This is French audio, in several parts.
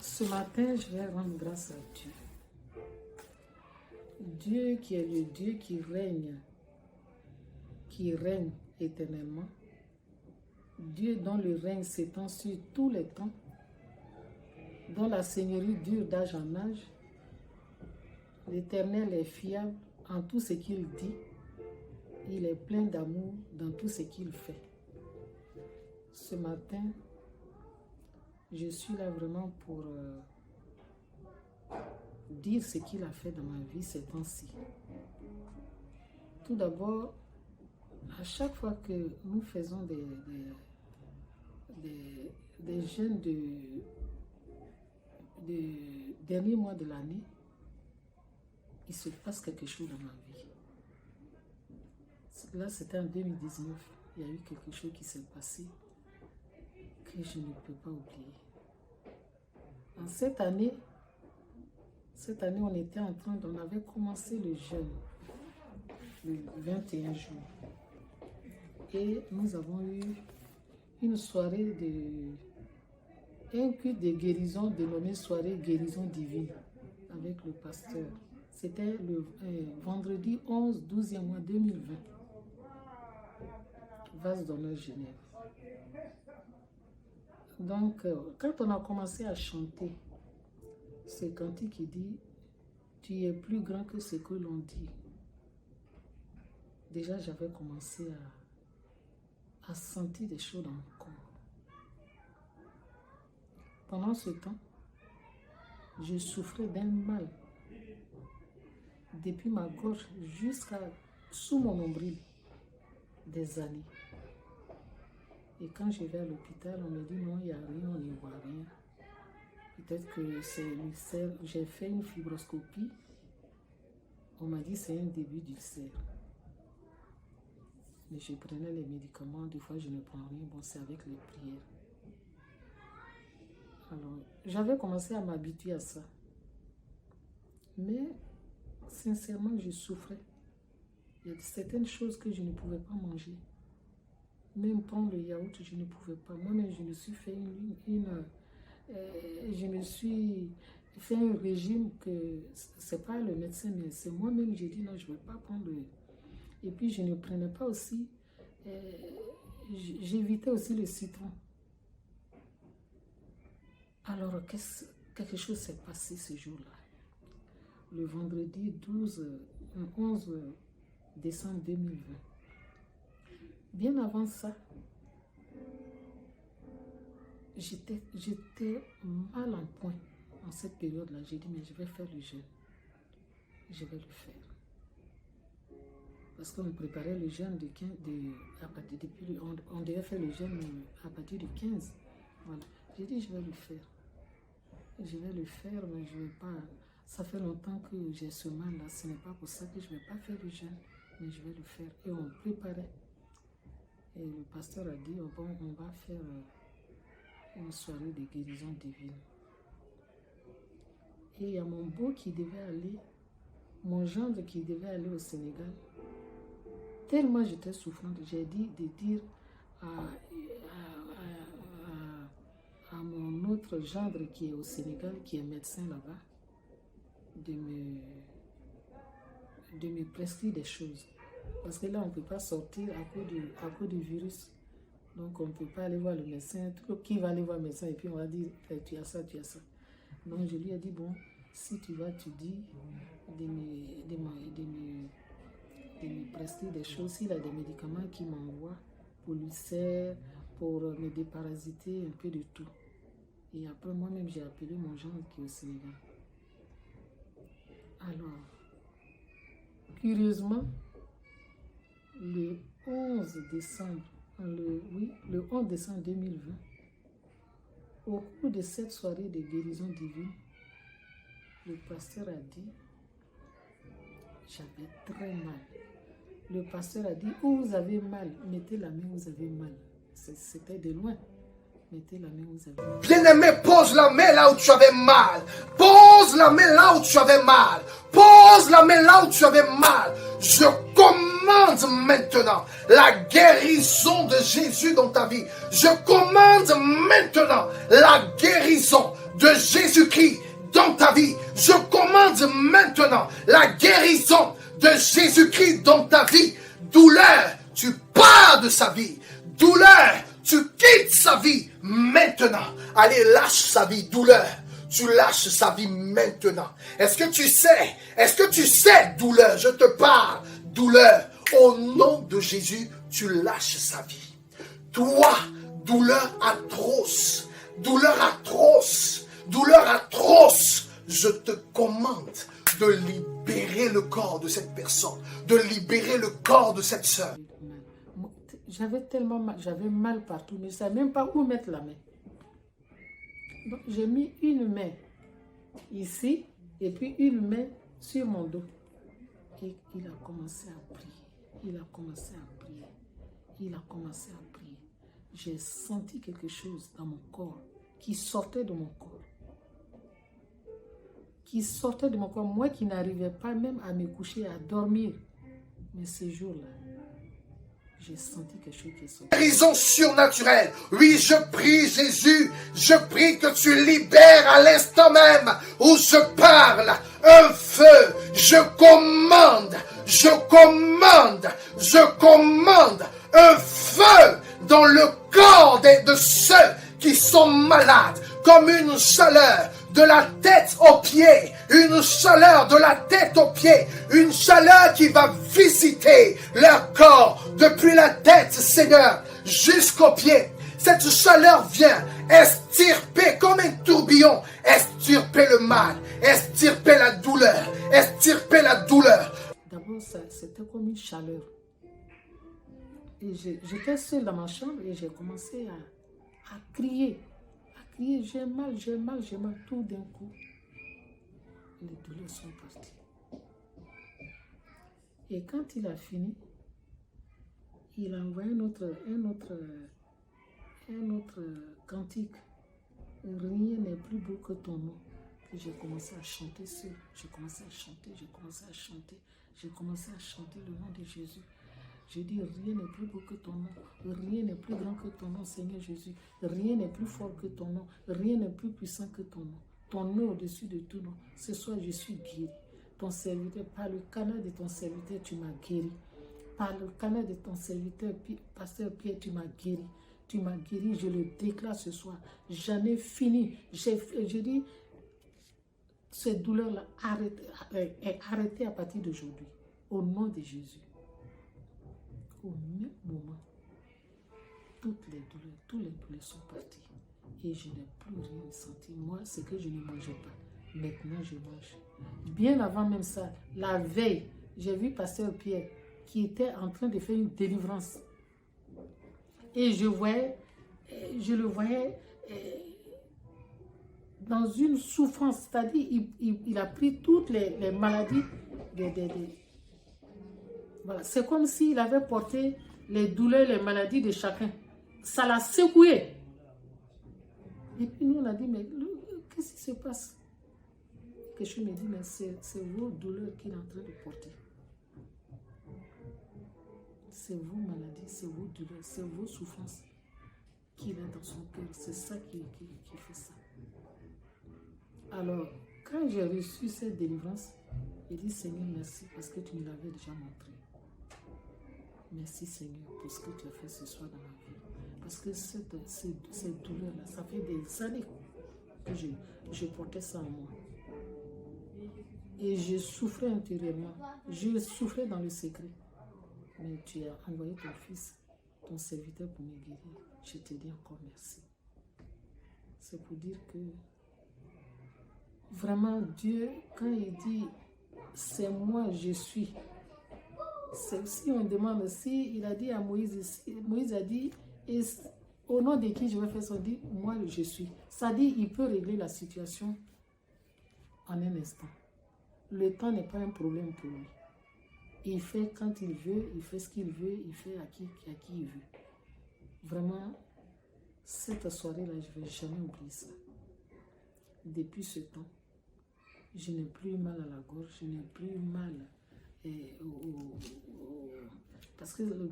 Ce matin, je vais rendre grâce à Dieu. Dieu qui est le Dieu qui règne éternellement. Dieu dont le règne s'étend sur tous les temps, dont la seigneurie dure d'âge en âge. L'Éternel est fiable en tout ce qu'il dit. Il est plein d'amour dans tout ce qu'il fait. Ce matin, je suis là vraiment pour dire ce qu'il a fait dans ma vie ces temps-ci. Tout d'abord, à chaque fois que nous faisons des jeûnes de dernier mois de l'année, il se passe quelque chose dans ma vie. Là, c'était en 2019. Il y a eu quelque chose qui s'est passé que je ne peux pas oublier. En cette année, on avait commencé le jeûne, le 21 jours. Et nous avons eu une soirée un culte de guérison dénommé soirée guérison divine avec le pasteur. C'était le vendredi 12e mois 2020. Vase d'honneur Genève. Donc, quand on a commencé à chanter ce cantique qui dit « Tu es plus grand que ce que l'on dit », déjà j'avais commencé à sentir des choses dans mon corps. Pendant ce temps, je souffrais d'un mal depuis ma gorge jusqu'à sous mon nombril des années. Et quand je vais à l'hôpital, on me dit non, il n'y a rien, on n'y voit rien. Peut-être que c'est l'ulcère. J'ai fait une fibroscopie. On m'a dit c'est un début d'ulcère. Mais je prenais les médicaments, des fois je ne prends rien. Bon, c'est avec les prières. Alors, j'avais commencé à m'habituer à ça. Mais, sincèrement, je souffrais. Il y a certaines choses que je ne pouvais pas manger. Même prendre le yaourt, je ne pouvais pas. Moi-même, je me suis fait un régime que c'est pas le médecin, mais c'est moi-même. J'ai dit non, je ne vais pas prendre. Et puis, je ne prenais pas aussi. J'évitais aussi le citron. Alors, quelque chose s'est passé ce jour-là. Le vendredi 11 décembre 2020. Bien avant ça, j'étais mal en point en cette période-là. J'ai dit, mais je vais faire le jeûne. Je vais le faire. Parce qu'on préparait le jeûne on devait faire le jeûne à partir du 15. Voilà. J'ai dit, je vais le faire. Je vais le faire, mais je ne vais pas. Ça fait longtemps que j'ai ce mal-là. Ce n'est pas pour ça que je ne vais pas faire le jeûne, mais je vais le faire. Et on préparait. Et le pasteur a dit, oh bon, on va faire une soirée de guérison divine. Et il y a mon beau qui devait aller, mon gendre qui devait aller au Sénégal. Tellement j'étais souffrante, j'ai dit de dire à mon autre gendre qui est au Sénégal, qui est médecin là-bas, de me prescrire des choses. Parce que là, on ne peut pas sortir à cause du virus. Donc, on ne peut pas aller voir le médecin. Qui va aller voir le médecin et puis on va dire, tu as ça, tu as ça. Donc, je lui ai dit, bon, si tu vas, tu dis de me prescrire des choses. S'il a des médicaments qu'il m'envoie pour l'ulcère, pour me déparasiter, un peu de tout. Et après, moi-même, j'ai appelé mon gendre qui est au Sénégal. Alors, curieusement, le 11 décembre 2020, au cours de cette soirée de guérison divine, le pasteur a dit, j'avais très mal. Le pasteur a dit, où vous avez mal, mettez la main où vous avez mal. C'était de loin. Mettez la main où vous avez mal. Bien-aimé, pose la main là où tu avais mal. Pose la main là où tu avais mal. Pose la main là où tu avais mal. Je commande maintenant la guérison de Jésus dans ta vie. Je commande maintenant la guérison de Jésus-Christ dans ta vie. Je commande maintenant la guérison de Jésus-Christ dans ta vie. Douleur, tu pars de sa vie. Douleur, tu quittes sa vie maintenant. Allez, lâche sa vie, douleur. Tu lâches sa vie maintenant. Est-ce que tu sais, douleur, je te parle, douleur, au nom de Jésus, tu lâches sa vie. Toi, douleur atroce, je te commande de libérer le corps de cette personne, de libérer le corps de cette sœur. J'avais tellement mal, j'avais mal partout, mais je ne savais même pas où mettre la main. Donc j'ai mis une main ici et puis une main sur mon dos. Et il a commencé à prier. Il a commencé à prier. Il a commencé à prier. J'ai senti quelque chose dans mon corps qui sortait de mon corps. Qui sortait de mon corps. Moi qui n'arrivais pas même à me coucher, à dormir. Mais ce jour-là, j'ai senti quelque chose qui est sorti. Guérison surnaturelle. Oui, je prie Jésus. Je prie que tu libères à l'instant même où je parle un feu. Je commande un feu dans le corps de ceux qui sont malades, comme une chaleur de la tête aux pieds, une chaleur de la tête aux pieds, une chaleur qui va visiter leur corps depuis la tête, Seigneur, jusqu'aux pieds. Cette chaleur vient extirper comme un tourbillon, extirper le mal, extirper la douleur, extirper la douleur. D'abord, c'était comme une chaleur. Et j'étais seule dans ma chambre et j'ai commencé à crier. J'ai mal, tout d'un coup. Les douleurs sont parties. Et quand il a fini, il a envoyé un autre cantique. Rien n'est plus beau que ton nom. Et j'ai commencé à chanter seul. J'ai commencé à chanter le nom de Jésus. Je dis, rien n'est plus beau que ton nom, rien n'est plus grand que ton nom, Seigneur Jésus, rien n'est plus fort que ton nom, rien n'est plus puissant que ton nom. Ton nom au-dessus de tout nom. Ce soir, je suis guéri. Ton serviteur, par le canal de ton serviteur, tu m'as guéri. Par le canal de ton serviteur, pasteur Pierre, tu m'as guéri. Tu m'as guéri, je le déclare ce soir. J'en ai fini. Je dis, cette douleur-là est arrêtée à partir d'aujourd'hui. Au nom de Jésus. Au même moment, toutes les douleurs, tous les douleurs sont partis. Et je n'ai plus rien senti. Moi, c'est que je ne mangeais pas. Maintenant, je mange. Bien avant même ça, la veille, j'ai vu pasteur Pierre qui était en train de faire une délivrance. Et je le voyais dans une souffrance. C'est-à-dire, il a pris toutes les maladies Voilà. C'est comme s'il avait porté les douleurs, les maladies de chacun. Ça l'a secoué. Et puis nous, on a dit, mais qu'est-ce qui se passe? Quelque chose me dit, mais c'est vos douleurs qu'il est en train de porter. C'est vos maladies, c'est vos douleurs, c'est vos souffrances qu'il a dans son cœur. C'est ça qui fait ça. Alors, quand j'ai reçu cette délivrance, j'ai dit, Seigneur, merci parce que tu me l'avais déjà montré. Merci Seigneur pour ce que tu as fait ce soir dans ma vie. Parce que cette douleur-là, ça fait des années que je portais ça en moi. Et je souffrais intérieurement. Je souffrais dans le secret. Mais tu as envoyé ton fils, ton serviteur pour me guérir. Je te dis encore merci. C'est pour dire que vraiment Dieu, quand il dit c'est moi, je suis. Si on demande, si il a dit à Moïse, Moïse a dit, et au nom de qui je vais faire son dit, moi je suis. Ça dit, il peut régler la situation en un instant. Le temps n'est pas un problème pour lui. Il fait quand il veut, il fait ce qu'il veut, il fait à qui il veut. Vraiment, cette soirée-là, je ne vais jamais oublier ça. Depuis ce temps, je n'ai plus mal à la gorge, je n'ai plus mal parce que le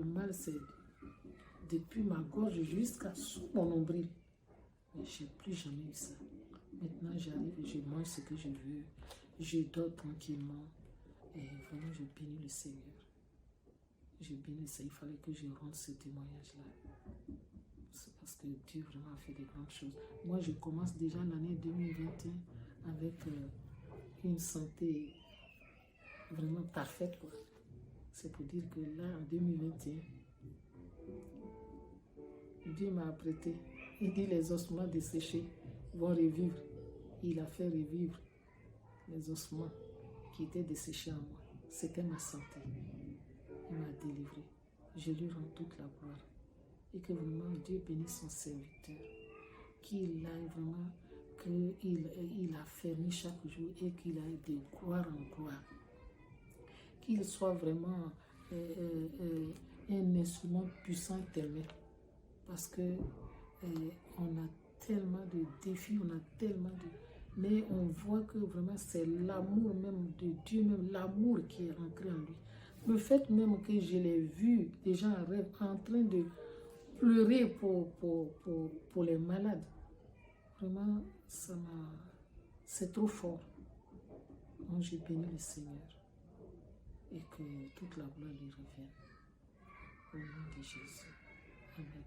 mal c'est depuis ma gorge jusqu'à sous mon nombril. Mais je n'ai plus jamais eu ça. Maintenant, j'arrive et je mange ce que je veux. Je dors tranquillement. Et vraiment, je bénis le Seigneur. Je bénis le Seigneur. Il fallait que je rende ce témoignage-là. C'est parce que Dieu vraiment a fait des grandes choses. Moi, je commence déjà l'année 2021 avec une santé vraiment parfaite, quoi. C'est pour dire que là, en 2021, Dieu m'a apprêté. Il dit les ossements desséchés vont revivre. Il a fait revivre les ossements qui étaient desséchés en moi. C'était ma santé. Il m'a délivré. Je lui rends toute la gloire. Et que vraiment Dieu bénisse son serviteur. Qu'il aille vraiment, qu'il affermit chaque jour et qu'il aille de gloire en gloire. Qu'il soit vraiment un instrument puissant éternel. Parce que on a tellement de défis, on a tellement de... Mais on voit que vraiment c'est l'amour même de Dieu, même l'amour qui est rentré en lui. Le fait même que je l'ai vu déjà en rêve en train de pleurer pour les malades. Vraiment, c'est trop fort. Donc j'ai béni le Seigneur. Et que toute la gloire lui revienne. Au nom de Jésus. Amen.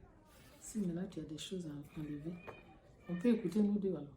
Si maintenant tu as des choses à enlever, on peut écouter nous deux alors.